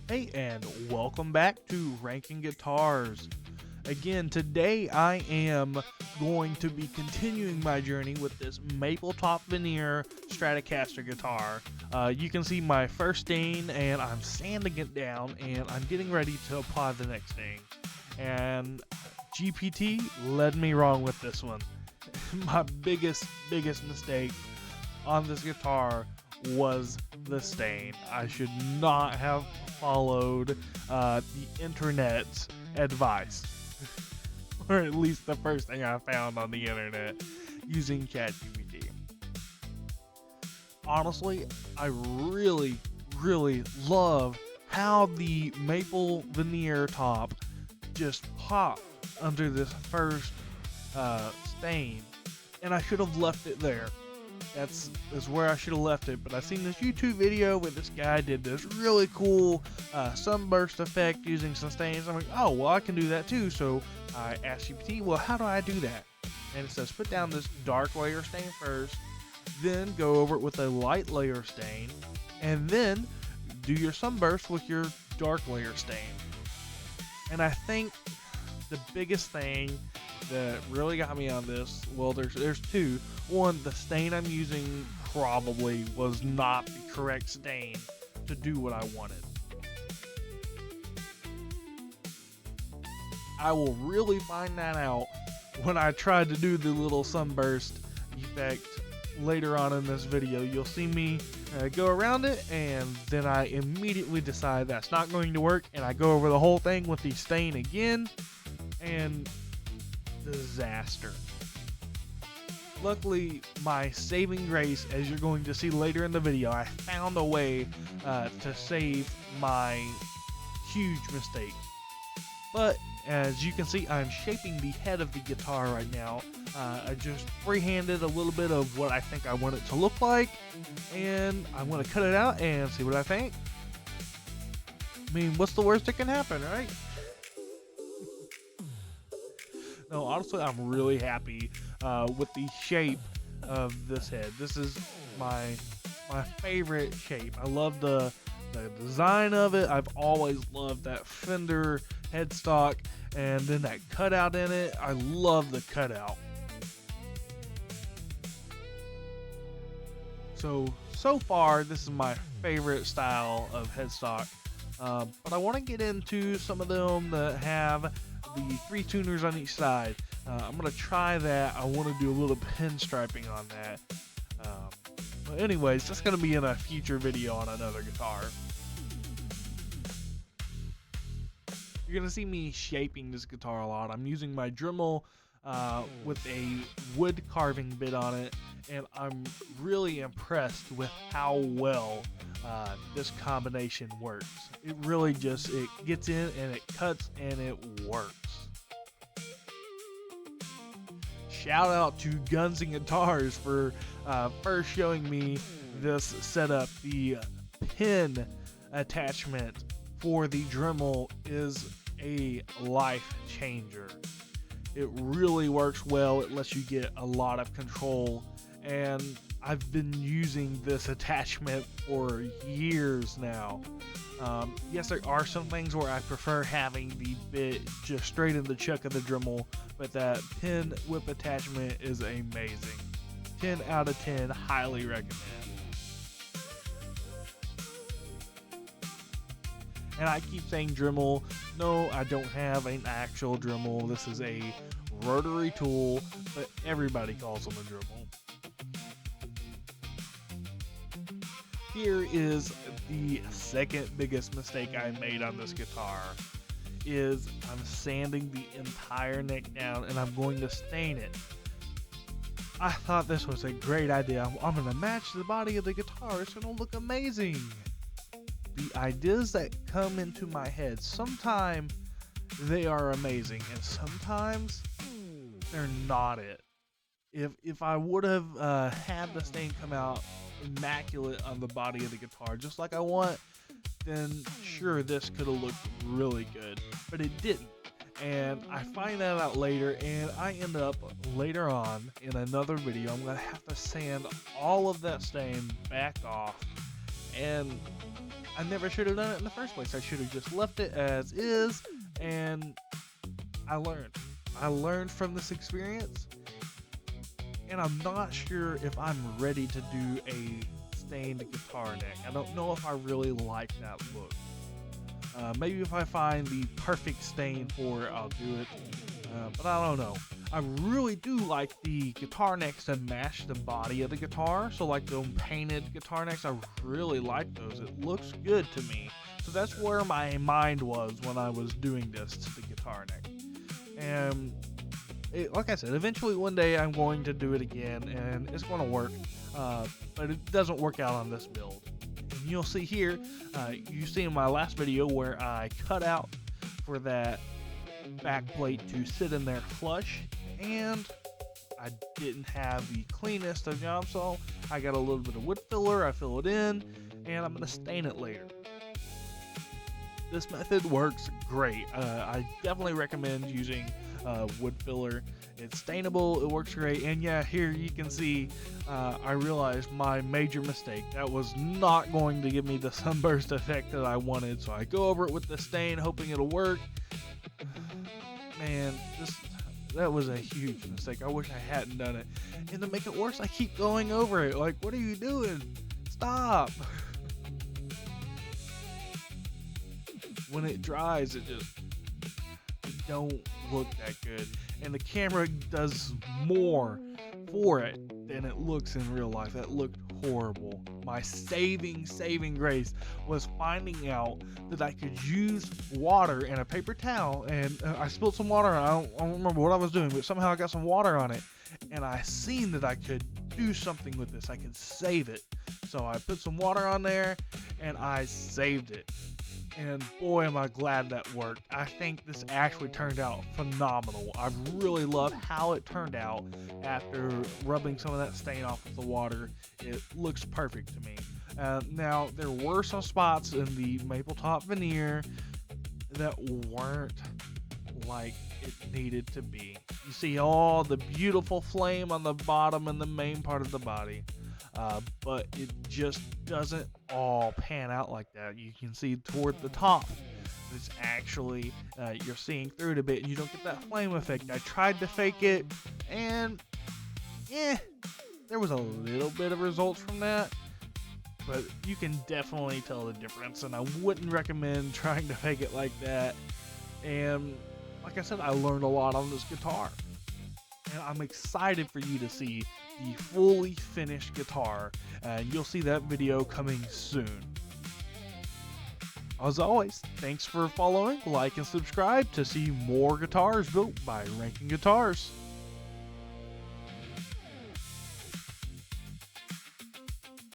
Hey, and welcome back to Ranking Guitars. Again, today I am going to be continuing my journey with this maple top veneer Stratocaster guitar. You can see my first stain, and I'm sanding it down, and I'm getting ready to apply the next stain. And GPT led me wrong with this one. My biggest mistake on this guitar was the stain. I should not have followed the internet's advice, or at least the first thing I found on the internet using ChatGPT. Honestly, I really love how the maple veneer top just popped under this first stain, and I should have left it there. That's where I should have left it, but I seen this YouTube video where this guy did this really cool sunburst effect using some stains. I'm like, oh, well, I can do that too. So I asked GPT, well, how do I do that? And it says put down this dark layer stain first, then go over it with a light layer stain, and then do your sunburst with your dark layer stain. And I think the biggest thing that really got me on this, well, there's two. One, the stain I'm using probably was not the correct stain to do what I wanted. I will really find that out when I try to do the little sunburst effect later on in this video. You'll see me go around it, and then I immediately decide that's not going to work, and I go over the whole thing with the stain again, and disaster. Luckily, my saving grace, as you're going to see later in the video, I found a way to save my huge mistake. But as you can see, I'm shaping the head of the guitar right now. I just freehanded a little bit of what I think I want it to look like, and I'm going to cut it out and see what I think. I mean, what's the worst that can happen, right? No, honestly, I'm really happy with the shape of this head. This is my favorite shape. I love the design of it. I've always loved that Fender headstock, and then that cutout in it. I love the cutout. So far, this is my favorite style of headstock. But I want to get into some of them that have the 3 tuners on each side. I'm going to try that. I want to do a little pinstriping on that. But anyways, that's going to be in a future video on another guitar. You're going to see me shaping this guitar a lot. I'm using my Dremel with a wood carving bit on it, and I'm really impressed with how well this combination works. It really just, it gets in and it cuts and it works. Shout out to Guns and Guitars for first showing me this setup. The pin attachment for the Dremel is a life changer. It really works well. It lets you get a lot of control, and I've been using this attachment for years now. Yes, there are some things where I prefer having the bit just straight in the chuck of the Dremel, but that pin whip attachment is amazing. 10 out of 10, highly recommend. And I keep saying Dremel. No, I don't have an actual Dremel. This is a rotary tool, but everybody calls them a Dremel. Here is the second biggest mistake I made on this guitar, is I'm sanding the entire neck down and I'm going to stain it. I thought this was a great idea. I'm going to match the body of the guitar. It's going to look amazing. The ideas that come into my head, sometimes they are amazing, and sometimes they're not it. If I would have had the stain come out immaculate on the body of the guitar, just like I want, then sure, this could have looked really good, but it didn't. And I find that out later, and I end up later on in another video, I'm going to have to sand all of that stain back off And I never should have done it in the first place. I should have just left it as is, and I learned. I learned from this experience, and I'm not sure if I'm ready to do a stained guitar neck. I don't know if I really like that look. Maybe if I find the perfect stain for it, I'll do it. But I don't know. I really do like the guitar necks that match the body of the guitar. So like the painted guitar necks, I really like those. It looks good to me. So that's where my mind was when I was doing this to the guitar neck. And like I said, eventually one day I'm going to do it again, and it's going to work. But it doesn't work out on this build. And you'll see here, you see in my last video where I cut out for that back plate to sit in there flush, and I didn't have the cleanest of jobs, so I got a little bit of wood filler, I fill it in, and I'm going to stain it later. This method works great. I definitely recommend using wood filler. It's stainable, it works great, and yeah, here you can see I realized my major mistake. That was not going to give me the sunburst effect that I wanted, so I go over it with the stain hoping it'll work. Man, that was a huge mistake. I wish I hadn't done it. And to make it worse, I keep going over it. Like, what are you doing? Stop. When it dries, it don't look that good. And the camera does more for it than it looks in real life. That looked horrible. My saving grace was finding out that I could use water in a paper towel, and I spilled some water on it. I don't remember what I was doing, but somehow I got some water on it, and I seen that I could do something with this. I could save it. So I put some water on there, and I saved it. And boy, am I glad that worked. I think this actually turned out phenomenal. I really love how it turned out after rubbing some of that stain off with the water. It looks perfect to me. Now, there were some spots in the maple top veneer that weren't like it needed to be. You see all the beautiful flame on the bottom and the main part of the body. But it just doesn't all pan out like that. You can see toward the top, it's actually, you're seeing through it a bit, and you don't get that flame effect. I tried to fake it, and there was a little bit of results from that, but you can definitely tell the difference, and I wouldn't recommend trying to fake it like that. And like I said, I learned a lot on this guitar, and I'm excited for you to see the fully finished guitar, and you'll see that video coming soon. As always, thanks for following, like, and subscribe to see more guitars built by Ranking Guitars.